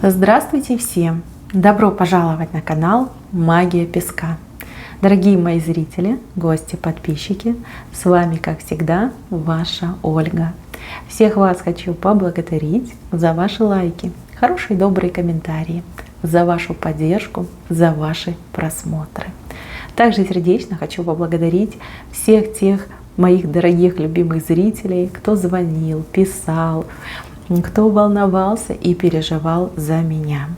Здравствуйте всем! Добро пожаловать на канал Магия Песка. Дорогие мои зрители, гости, подписчики, с вами, как всегда, ваша Ольга. Всех вас хочу поблагодарить за ваши лайки, хорошие добрые комментарии, за вашу поддержку, за ваши просмотры. Также сердечно хочу поблагодарить всех тех моих дорогих любимых зрителей, кто звонил, писал, кто волновался и переживал за меня.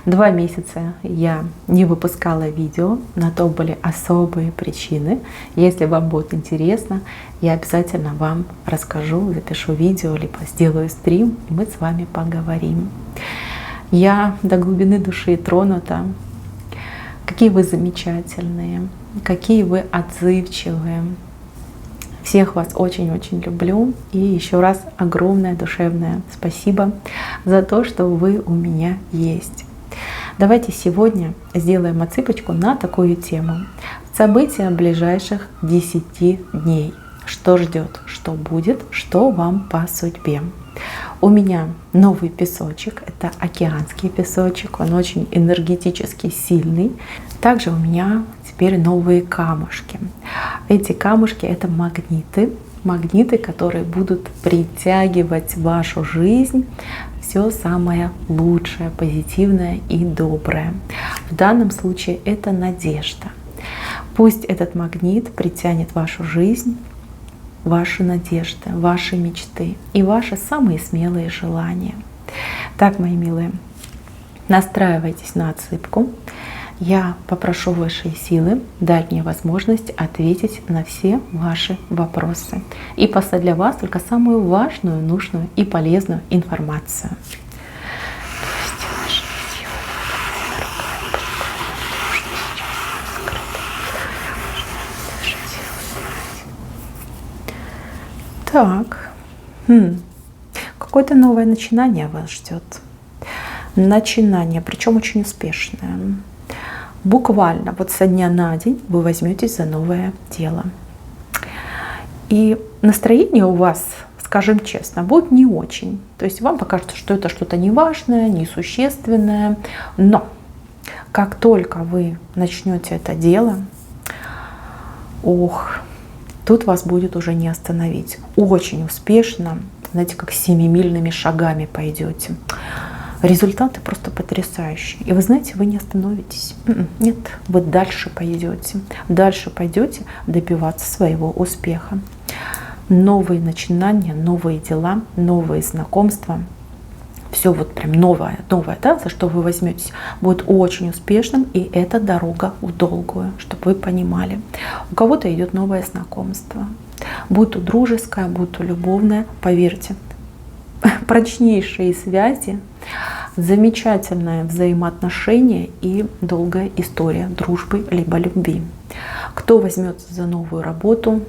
2 месяца я не выпускала видео, на то были особые причины. Если вам будет интересно, я обязательно вам расскажу, запишу видео, либо сделаю стрим, и мы с вами поговорим. Я до глубины души тронута. Какие вы замечательные, какие вы отзывчивые. Всех вас очень-очень люблю. И еще раз огромное душевное спасибо за то, что вы у меня есть. Давайте сегодня сделаем отсыпочку на такую тему. События ближайших 10 дней. Что ждет, что будет, что вам по судьбе. У меня новый песочек, это океанский песочек, он очень энергетически сильный. Также у меня теперь новые камушки. Эти камушки — это магниты, которые будут притягивать в вашу жизнь все самое лучшее, позитивное и доброе. В данном случае это надежда. Пусть этот магнит притянет в вашу жизнь ваши надежды, ваши мечты и ваши самые смелые желания. Так, мои милые, настраивайтесь на отсыпку. Я попрошу высшие силы дать мне возможность ответить на все ваши вопросы и послать для вас только самую важную, нужную и полезную информацию. Так, какое-то новое начинание вас ждет. Начинание, причем очень успешное. Буквально вот со дня на день вы возьметесь за новое дело. И настроение у вас, скажем честно, будет не очень. То есть вам покажется, что это что-то неважное, несущественное. Но как только вы начнете это дело, тут вас будет уже не остановить. Очень успешно, знаете, как семимильными шагами пойдете. Результаты просто потрясающие. И вы знаете, вы не остановитесь. Нет, вы дальше пойдете. Дальше пойдете добиваться своего успеха. Новые начинания, новые дела, новые знакомства. Все вот прям новое, да, за что вы возьметесь, будет очень успешным. И это дорога в долгую, чтобы вы понимали. У кого-то идет новое знакомство. Будь то дружеское, будь то любовное, поверьте. Прочнейшие связи, замечательное взаимоотношение и долгая история дружбы либо любви. Кто возьмется за новую работу,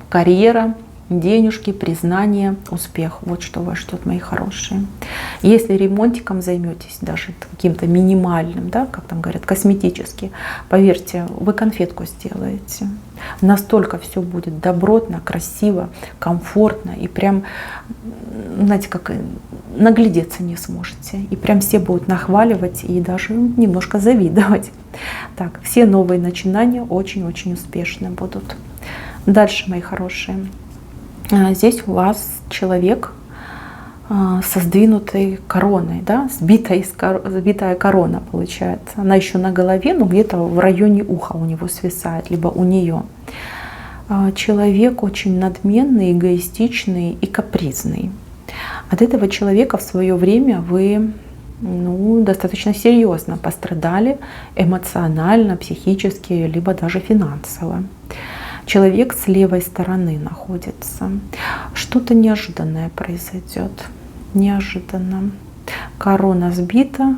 карьера, денежки, признание, успех. Вот что вас ждет, мои хорошие. Если ремонтиком займетесь, даже каким-то минимальным, да, как там говорят, косметически, поверьте, вы конфетку сделаете. Настолько все будет добротно, красиво, комфортно и прям, знаете, как наглядеться не сможете. И прям все будут нахваливать и даже немножко завидовать. Так, все новые начинания очень-очень успешны будут. Дальше, мои хорошие. Здесь у вас человек со сдвинутой короной, да, сбитая корона получается. Она еще на голове, но где-то в районе уха у него свисает, либо у нее. Человек очень надменный, эгоистичный и капризный. От этого человека в свое время вы достаточно серьезно пострадали эмоционально, психически, либо даже финансово. Человек с левой стороны находится. Что-то неожиданное произойдет. Неожиданно. Корона сбита.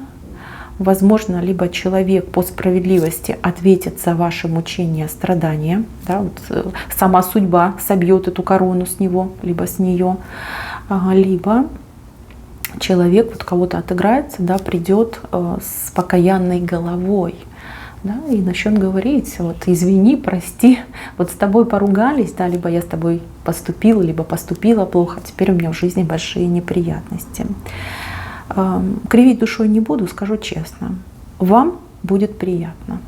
Возможно, либо человек по справедливости ответит за ваши мучения, страдания. Да, вот сама судьба собьет эту корону с него, либо с нее. Либо человек вот кого-то отыграется, да, придет с покаянной головой. Да, и начнет говорить: вот извини, прости, вот с тобой поругались, да, либо я с тобой поступила, либо поступила плохо, теперь у меня в жизни большие неприятности. Кривить душой не буду, скажу честно. Вам будет приятно.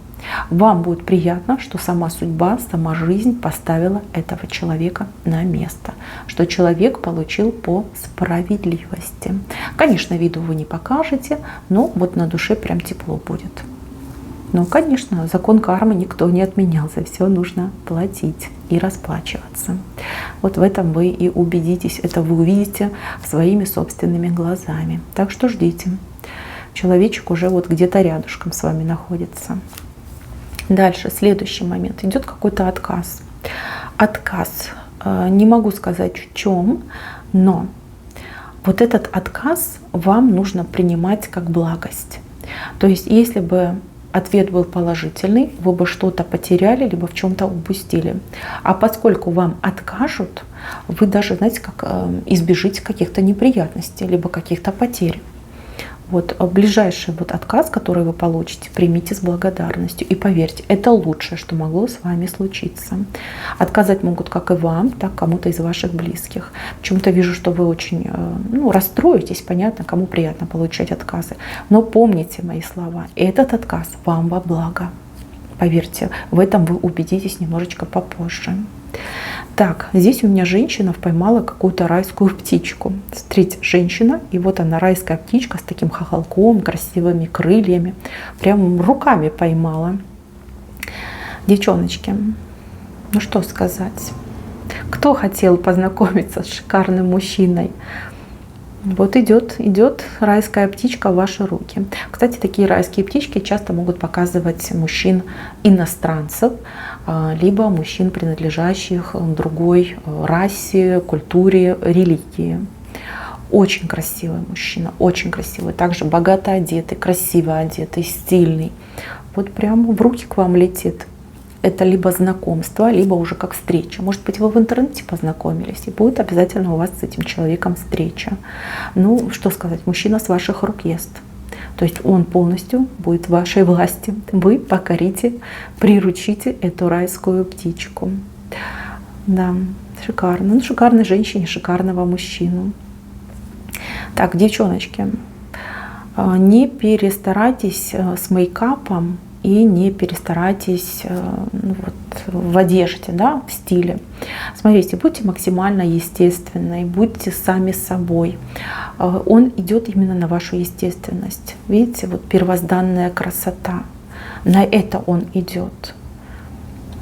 Вам будет приятно, что сама судьба, сама жизнь поставила этого человека на место, что человек получил по справедливости. Конечно, виду вы не покажете, но вот на душе прям тепло будет. Ну, конечно, закон кармы никто не отменял, за все нужно платить и расплачиваться. Вот в этом вы и убедитесь, это вы увидите своими собственными глазами. Так что ждите. Человечек уже вот где-то рядышком с вами находится. Дальше, следующий момент. Идет какой-то отказ. Отказ. Не могу сказать в чем, но вот этот отказ вам нужно принимать как благость. То есть, если бы ответ был положительный, вы бы что-то потеряли, либо в чем-то упустили. А поскольку вам откажут, вы даже, знаете, как избежите каких-то неприятностей, либо каких-то потерь. Вот ближайший вот отказ, который вы получите, примите с благодарностью. И поверьте, это лучшее, что могло с вами случиться. Отказать могут как и вам, так и кому-то из ваших близких. Почему-то вижу, что вы очень расстроитесь, понятно, кому приятно получать отказы. Но помните мои слова, этот отказ вам во благо. Поверьте, в этом вы убедитесь немножечко попозже. Так, здесь у меня женщина поймала какую-то райскую птичку. Смотрите, женщина, и вот она, райская птичка с таким хохолком, красивыми крыльями. Прям руками поймала. Девчоночки, ну что сказать. Кто хотел познакомиться с шикарным мужчиной? Вот идет райская птичка в ваши руки. Кстати, такие райские птички часто могут показывать мужчин иностранцев, либо мужчин, принадлежащих другой расе, культуре, религии. Очень красивый мужчина, очень красивый. Также богато одетый, красиво одетый, стильный. Вот прямо в руки к вам летит. Это либо знакомство, либо уже как встреча. Может быть, вы в интернете познакомились, и будет обязательно у вас с этим человеком встреча. Ну, что сказать, мужчина с ваших рук ест. То есть он полностью будет в вашей власти. Вы покорите, приручите эту райскую птичку. Да, шикарно. Ну, шикарной женщине, шикарного мужчину. Так, девчоночки, не перестарайтесь с мейкапом и не перестарайтесь в одежде, да, в стиле. Смотрите, будьте максимально естественной, будьте сами собой. Он идет именно на вашу естественность. Видите, вот первозданная красота. На это он идет.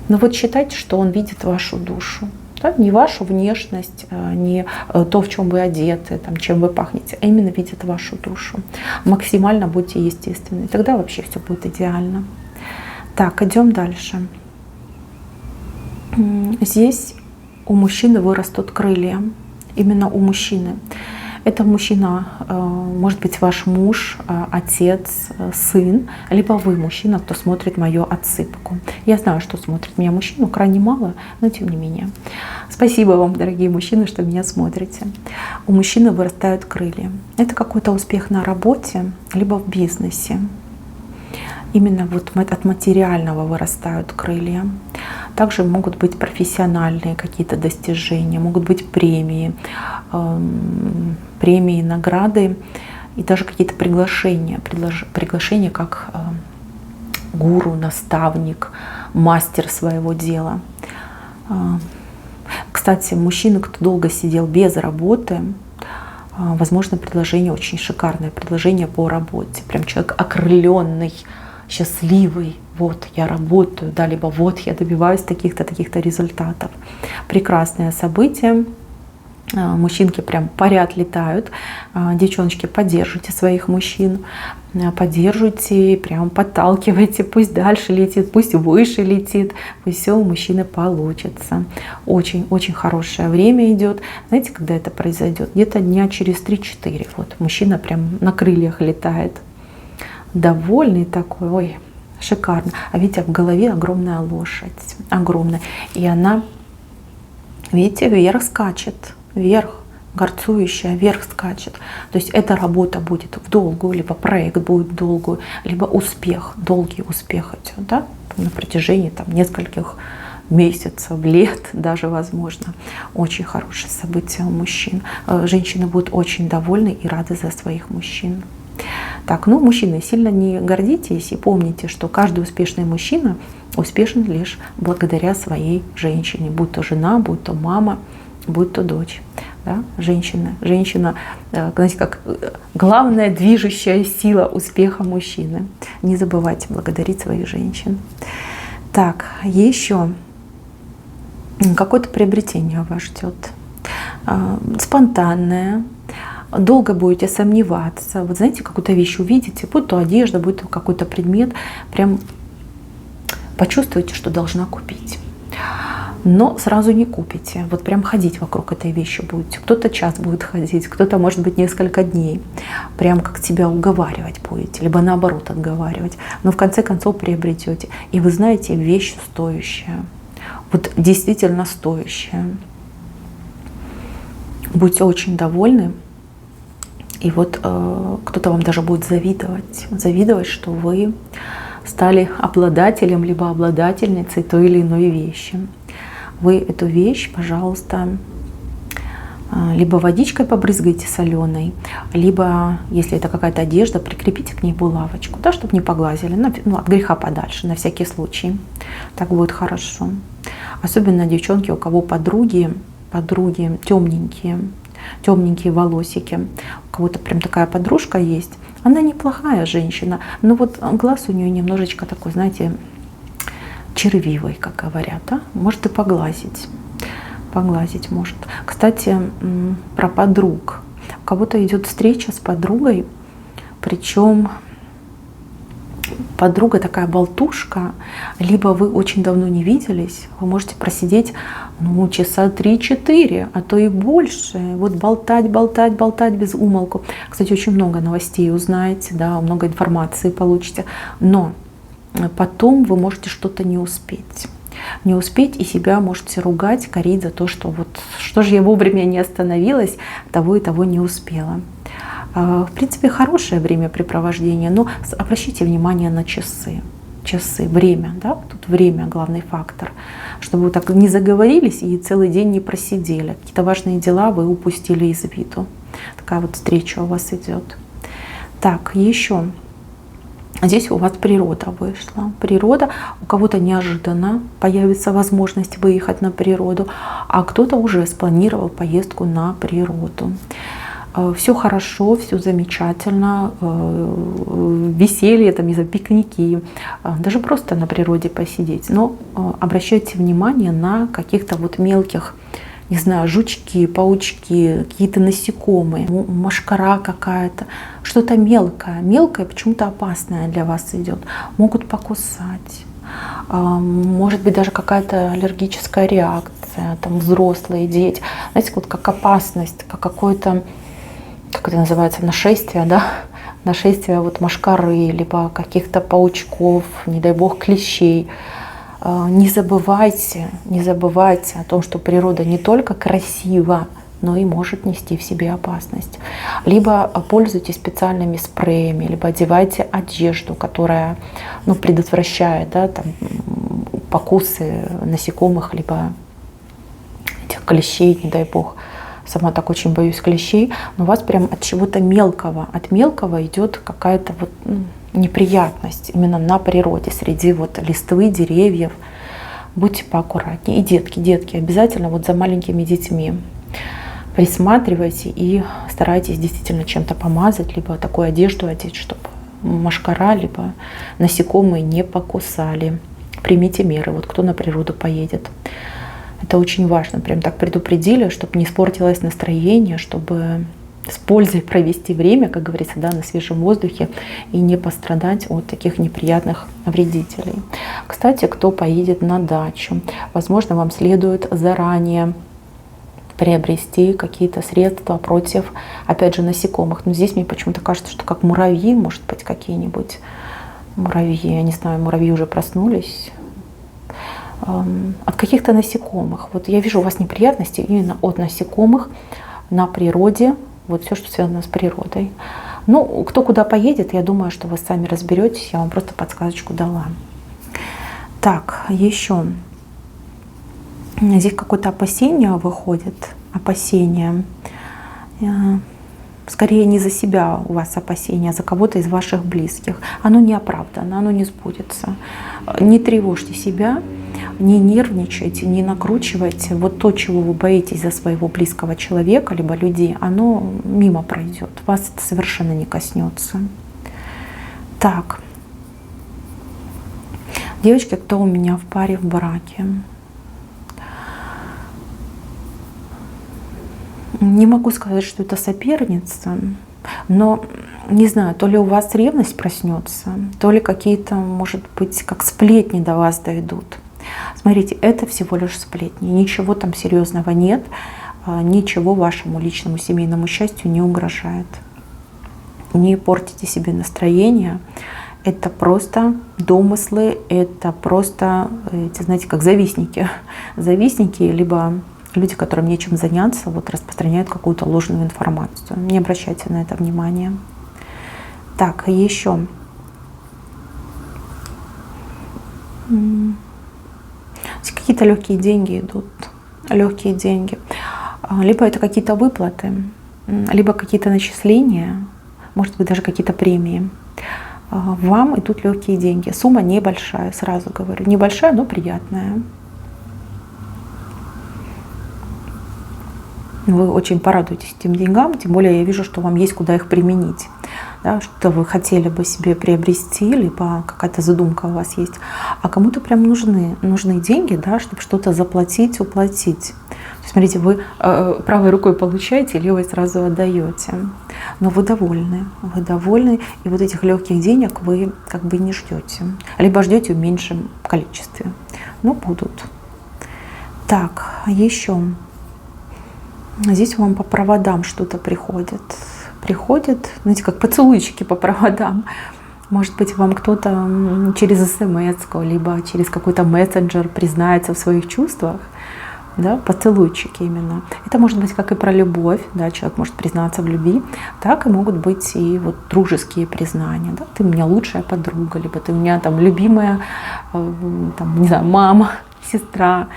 Но вот считайте, что он видит вашу душу. Да? Не вашу внешность, не то, в чем вы одеты, там, чем вы пахнете, а именно видит вашу душу. Максимально будьте естественны. Тогда вообще все будет идеально. Так, идем дальше. Здесь у мужчины вырастут крылья. Именно у мужчины. Это мужчина, может быть, ваш муж, отец, сын, либо вы мужчина, кто смотрит мою отсыпку. Я знаю, что смотрит меня мужчина, крайне мало, но тем не менее. Спасибо вам, дорогие мужчины, что меня смотрите. У мужчины вырастают крылья. Это какой-то успех на работе, либо в бизнесе. Именно вот от материального вырастают крылья. Также могут быть профессиональные какие-то достижения, могут быть премии, награды и даже какие-то приглашения. Приглашения как гуру, наставник, мастер своего дела. Кстати, мужчина, кто долго сидел без работы, возможно, предложение очень шикарное, предложение по работе. Прям человек окрыленный, счастливый, вот я работаю, да, либо вот я добиваюсь таких-то результатов. Прекрасное событие. Мужчинки прям парят, летают. Девчоночки, поддержите своих мужчин, поддерживайте, прям подталкивайте, пусть дальше летит, пусть выше летит, пусть все у мужчины получится. Очень хорошее время идет. Знаете, когда это произойдет? Где-то дня через 3-4. Вот мужчина прям на крыльях летает. Довольный такой, ой, шикарно. А видите, в голове огромная лошадь, огромная. И она, видите, вверх скачет, вверх, горцующая, вверх скачет. То есть эта работа будет в долгую, либо проект будет в долгую, либо успех, долгий успех идет, да, на протяжении там нескольких месяцев, лет даже, возможно. Очень хорошее событие у мужчин. Женщины будут очень довольны и рады за своих мужчин. Так, ну, мужчины, сильно не гордитесь и помните, что каждый успешный мужчина успешен лишь благодаря своей женщине, будь то жена, будь то мама, будь то дочь. Да? Женщина, знаете, как главная движущая сила успеха мужчины. Не забывайте благодарить своих женщин. Так, еще какое-то приобретение вас ждет. Спонтанное. Долго будете сомневаться. Вот знаете, какую-то вещь увидите, будь то одежда, будь то какой-то предмет, прям почувствуете, что должна купить. Но сразу не купите. Вот прям ходить вокруг этой вещи будете. Кто-то час будет ходить, кто-то, может быть, несколько дней. Прям как себя уговаривать будете, либо наоборот отговаривать. Но в конце концов приобретете. И вы знаете, вещь стоящая. Вот действительно стоящая. Будьте очень довольны. И вот кто-то вам даже будет завидовать, что вы стали обладателем либо обладательницей той или иной вещи. Вы эту вещь, пожалуйста, либо водичкой побрызгайте соленой, либо, если это какая-то одежда, прикрепите к ней булавочку, да, чтобы не поглазили, ну, от греха подальше, на всякий случай. Так будет хорошо. Особенно девчонки, у кого подруги темненькие волосики. У кого-то прям такая подружка есть. Она неплохая женщина, но вот глаз у нее немножечко такой, знаете, червивый, как говорят. Да? Может и поглазить. Поглазить может. Кстати, про подруг. У кого-то идет встреча с подругой, причем подруга такая болтушка, либо вы очень давно не виделись, вы можете просидеть часа 3-4, а то и больше. Вот болтать без умолку. Кстати, очень много новостей узнаете, да, много информации получите. Но потом вы можете что-то не успеть. Не успеть, и себя можете ругать, корить за то, что вот что же я вовремя не остановилась, того и того не успела. В принципе, хорошее времяпрепровождение, но обращайте внимание на часы. Часы, время, да, тут время главный фактор, чтобы вы так не заговорились и целый день не просидели. Какие-то важные дела вы упустили из виду. Такая вот встреча у вас идет. Так, еще. Здесь у вас природа вышла. Природа, у кого-то неожиданно появится возможность выехать на природу, а кто-то уже спланировал поездку на природу. Все хорошо, все замечательно, веселье, там, не знаю, пикники, даже просто на природе посидеть. Но обращайте внимание на каких-то вот мелких, не знаю, жучки, паучки, какие-то насекомые, мошкара какая-то, что-то мелкое, почему-то опасное для вас идет. Могут покусать, может быть даже какая-то аллергическая реакция, там взрослые, дети. Знаете, вот как опасность, как какое-то, как это называется, нашествие, да? Нашествие вот мошкары, либо каких-то паучков, не дай бог клещей. Не забывайте о том, что природа не только красива, но и может нести в себе опасность. Либо пользуйтесь специальными спреями, либо одевайте одежду, которая предотвращает, да, там, покусы насекомых, либо этих клещей, не дай бог. Сама так очень боюсь клещей, но у вас прям от чего-то мелкого, от мелкого идет какая-то вот неприятность именно на природе, среди вот листвы, деревьев. Будьте поаккуратнее. И детки, обязательно вот за маленькими детьми присматривайте и старайтесь действительно чем-то помазать, либо такую одежду одеть, чтобы мошкара, либо насекомые не покусали. Примите меры, вот кто на природу поедет. Это очень важно, прям так предупредили, чтобы не испортилось настроение, чтобы с пользой провести время, как говорится, да, на свежем воздухе и не пострадать от таких неприятных вредителей. Кстати, кто поедет на дачу, возможно, вам следует заранее приобрести какие-то средства против, опять же, насекомых. Но здесь мне почему-то кажется, что как муравьи, может быть, какие-нибудь муравьи, я не знаю, муравьи уже проснулись. От каких-то насекомых. Вот я вижу у вас неприятности именно от насекомых на природе, вот все, что связано с природой. Ну, кто куда поедет, я думаю, что вы сами разберетесь, я вам просто подсказочку дала. Так, еще Здесь какое-то опасение выходит, опасение. Скорее не за себя у вас опасение, а за кого-то из ваших близких. Оно не оправдано, оно не сбудется. Не тревожьте себя, не нервничайте, не накручивайте. Вот то, чего вы боитесь за своего близкого человека, либо людей, оно мимо пройдет. Вас это совершенно не коснется. Так. Девочки, кто у меня в паре, в браке? Не могу сказать, что это соперница, но не знаю, то ли у вас ревность проснется, то ли какие-то, может быть, как сплетни до вас дойдут. Смотрите, это всего лишь сплетни, ничего там серьезного нет, ничего вашему личному семейному счастью не угрожает. Не портите себе настроение, это просто домыслы, это просто, эти, знаете, как завистники, либо люди, которым нечем заняться, вот распространяют какую-то ложную информацию. Не обращайте на это внимания. Так, еще. Какие-то легкие деньги идут. Легкие деньги. Либо это какие-то выплаты, либо какие-то начисления, может быть, даже какие-то премии. Вам идут легкие деньги. Сумма небольшая, сразу говорю. Небольшая, но приятная. Вы очень порадуетесь этим деньгам, тем более я вижу, что вам есть куда их применить. Да, что вы хотели бы себе приобрести, либо какая-то задумка у вас есть. А кому-то прям нужны деньги, да, чтобы что-то заплатить, уплатить. Смотрите, вы правой рукой получаете, левой сразу отдаете. Но вы довольны, и вот этих легких денег вы как бы не ждете. Либо ждете в меньшем количестве, но будут. Так, еще. Здесь вам по проводам что-то приходит. Знаете, как поцелуйчики по проводам. Может быть, вам кто-то через смс-ку, либо через какой-то мессенджер признается в своих чувствах. Да, поцелуйчики именно. Это может быть как и про любовь, да, человек может признаться в любви, так и могут быть и вот дружеские признания. Да, ты у меня лучшая подруга, либо ты у меня там любимая, там, не знаю, мама, сестра,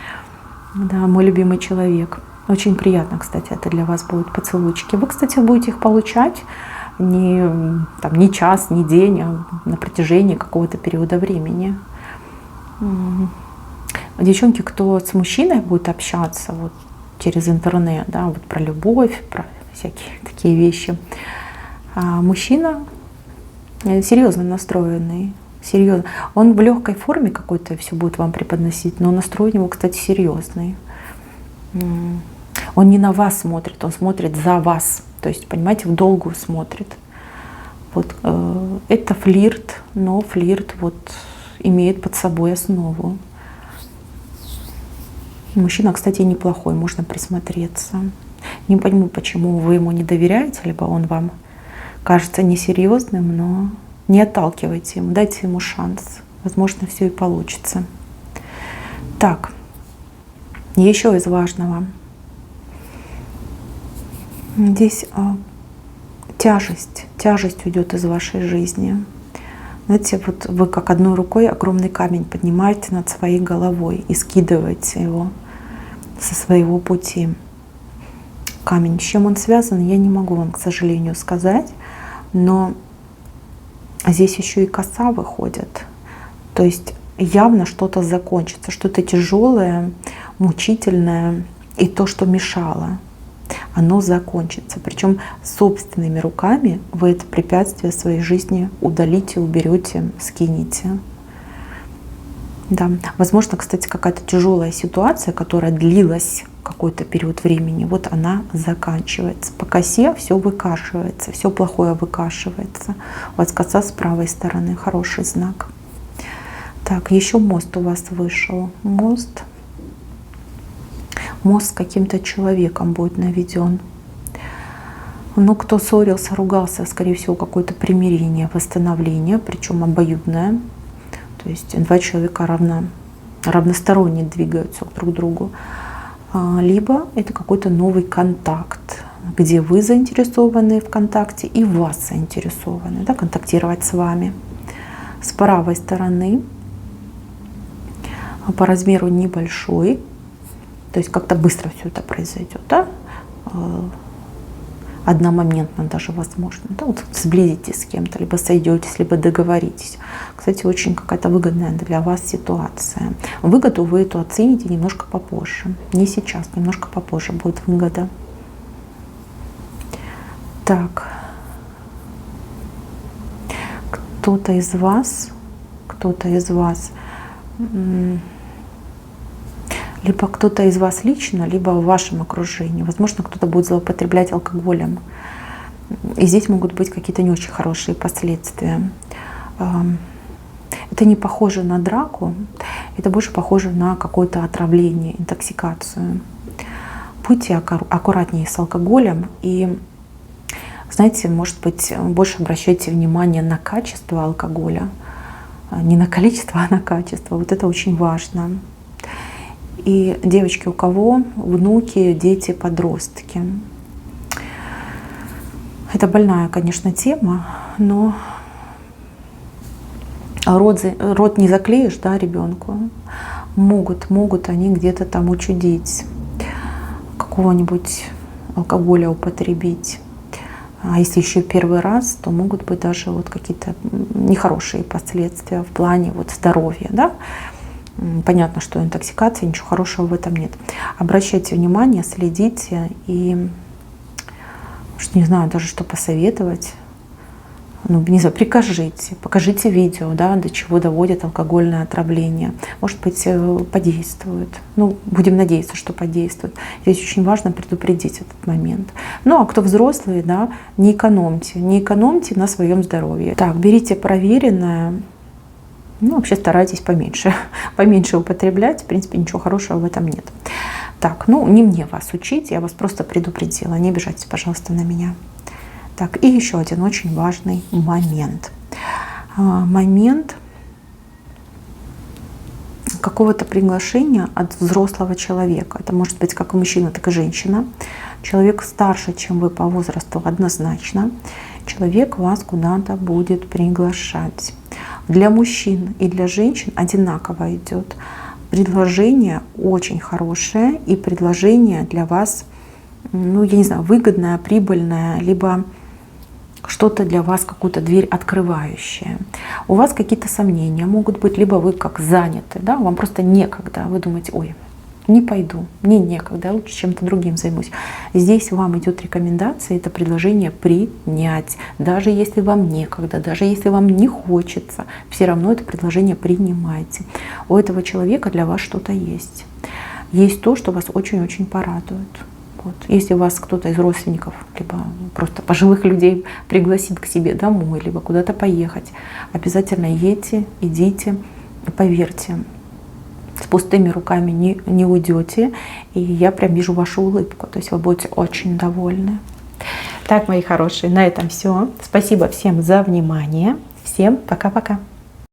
да, мой любимый человек. Очень приятно, кстати, это для вас будут поцелуйчики. Вы, кстати, будете их получать не час, не день, а на протяжении какого-то периода времени. Девчонки, кто с мужчиной будет общаться вот, через интернет, да, вот про любовь, про всякие такие вещи, мужчина серьезно настроенный. Серьезно. Он в легкой форме какой-то все будет вам преподносить, но настрой у него, кстати, серьезный. Он не на вас смотрит, он смотрит за вас. То есть, понимаете, в долгую смотрит. Вот, это флирт, но флирт вот, имеет под собой основу. Мужчина, кстати, неплохой, можно присмотреться. Не пойму, почему вы ему не доверяете, либо он вам кажется несерьезным, но не отталкивайте ему, дайте ему шанс. Возможно, все и получится. Так, еще из важного. Здесь тяжесть уйдет из вашей жизни. Знаете, вот вы как одной рукой огромный камень поднимаете над своей головой и скидываете его со своего пути. Камень, с чем он связан, я не могу вам, к сожалению, сказать, но здесь еще и коса выходит. То есть явно что-то закончится, что-то тяжелое, мучительное, и то, что мешало, оно закончится. Причем собственными руками вы это препятствие в своей жизни удалите, уберете, скинете. Да. Возможно, кстати, какая-то тяжелая ситуация, которая длилась какой-то период времени, вот она заканчивается. По косе все выкашивается, все плохое выкашивается. У вас коса с правой стороны, хороший знак. Так, еще мост у вас вышел. Мост с каким-то человеком будет наведен. Но кто ссорился, ругался, скорее всего, какое-то примирение, восстановление, причем обоюдное. То есть два человека равносторонне двигаются друг к другу. Либо это какой-то новый контакт, где вы заинтересованы в контакте и вас заинтересованы, да, контактировать с вами. С правой стороны по размеру небольшой, То есть как-то быстро все это произойдет, да? Одномоментно даже возможно. Да? Вот сблизитесь с кем-то, либо сойдетесь, либо договоритесь. Кстати, очень какая-то выгодная для вас ситуация. Выгоду вы эту оцените немножко попозже. Не сейчас, немножко попозже будет выгода. Так. Кто-то из вас, либо кто-то из вас лично, либо в вашем окружении. Возможно, кто-то будет злоупотреблять алкоголем. И здесь могут быть какие-то не очень хорошие последствия. Это не похоже на драку, это больше похоже на какое-то отравление, интоксикацию. Будьте аккуратнее с алкоголем и, знаете, может быть, больше обращайте внимание на качество алкоголя. Не на количество, а на качество. Вот это очень важно. И девочки, у кого внуки, дети, подростки. Это больная, конечно, тема, но рот не заклеишь, да, ребенку. Могут они где-то там учудить, какого-нибудь алкоголя употребить. А если еще первый раз, то могут быть даже вот какие-то нехорошие последствия в плане вот здоровья, да. Понятно, что интоксикация, ничего хорошего в этом нет. Обращайте внимание, следите и, не знаю даже, что посоветовать. Ну, не знаю, покажите видео, да, до чего доводит алкогольное отравление. Может быть, подействует. Ну, будем надеяться, что подействует. Здесь очень важно предупредить этот момент. Ну, а кто взрослые, да, не экономьте на своем здоровье. Так, берите проверенное. Ну, вообще старайтесь поменьше употреблять. В принципе, ничего хорошего в этом нет. Так, ну, не мне вас учить, я вас просто предупредила. Не обижайтесь, пожалуйста, на меня. Так, и еще один очень важный момент. Момент какого-то приглашения от взрослого человека. Это может быть как и мужчина, так и женщина. Человек старше, чем вы по возрасту, однозначно. Человек вас куда-то будет приглашать. Для мужчин и для женщин одинаково идет. Предложение очень хорошее, и предложение для вас, ну, я не знаю, выгодное, прибыльное, либо что-то для вас, какую-то дверь открывающее. У вас какие-то сомнения могут быть, либо вы как заняты, да, вам просто некогда. Вы думаете, ой, не пойду, мне некогда, я лучше чем-то другим займусь. Здесь вам идет рекомендация это предложение принять. Даже если вам некогда, даже если вам не хочется, все равно это предложение принимайте. У этого человека для вас что-то есть. Есть то, что вас очень-очень порадует. Вот. Если вас кто-то из родственников, либо просто пожилых людей пригласит к себе домой, либо куда-то поехать, обязательно едьте, идите, поверьте. С пустыми руками не уйдете, и я прям вижу вашу улыбку, то есть вы будете очень довольны. Так, мои хорошие, на этом все. Спасибо всем за внимание. Всем пока-пока.